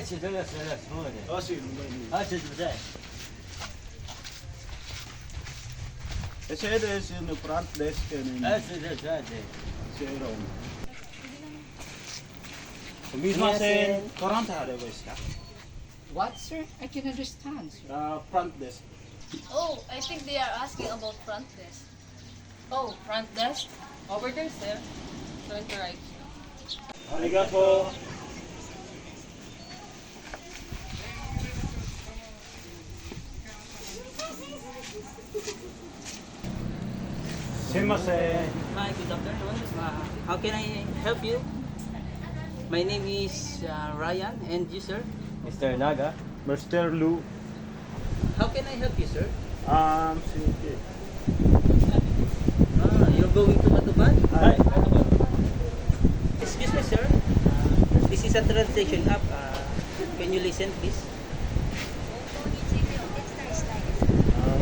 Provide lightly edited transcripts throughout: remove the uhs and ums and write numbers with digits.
هاي ثلاث هون هاي بداية Ese es en el front desk en هاي ثلاث Zero. Misma sen current hare basta. What, sir? I can understand, sir. Front desk. Oh, I think they are asking about front desk. Oh, front desk. Over there, sir. Turn to right. Arigato. Sumimasen. Hi, good afternoon. How can I help you? My name is Ryan, and you, sir? Mr. Naga. Mr. Lu. How can I help you, sir? Sige. You're going to Matuban? Hi. Excuse me, sir. This is a translation app. Can you listen, please?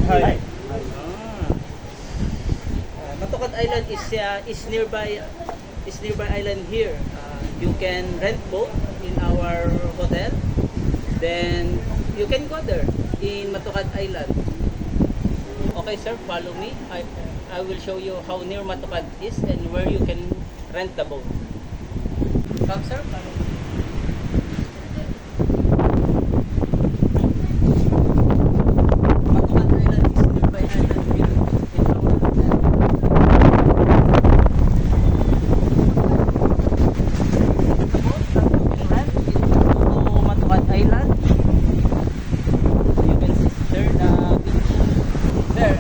Hi. Matukat Island is nearby island here. You can rent boat in our hotel. Then you can go there in Matukat Island. Okay, sir, follow me. I will show you how near Matukat is and where you can rent the boat. Come, sir, follow me. Matukat Island is nearby island here in our hotel. The boat that you can rent is to Matukat Island. You can see, sir, the beautiful. Sir,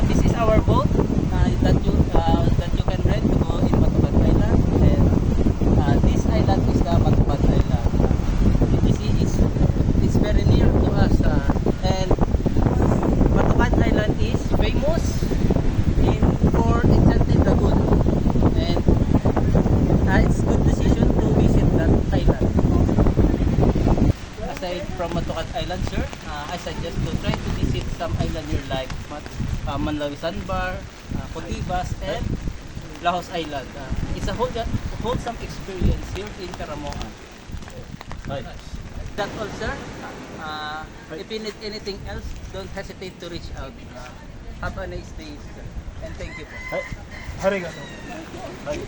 this is our boat that you can rent to go in Matukat Island. And this island is the Matukat Island. You see, it's very near to us. And Matukat Island is famous for Enchanted Lagoon. And it's good decision to visit that island. Aside from Matukat Island, sir, I suggest to try to visit some island here like Manlawi Sandbar, Cotibas, and Lahos Island. It's a wholesome experience here in Caramoan. Hi. That's all, sir. If you need anything else, don't hesitate to reach out. Have a nice day, sir. And thank you po. Arigato. Hi.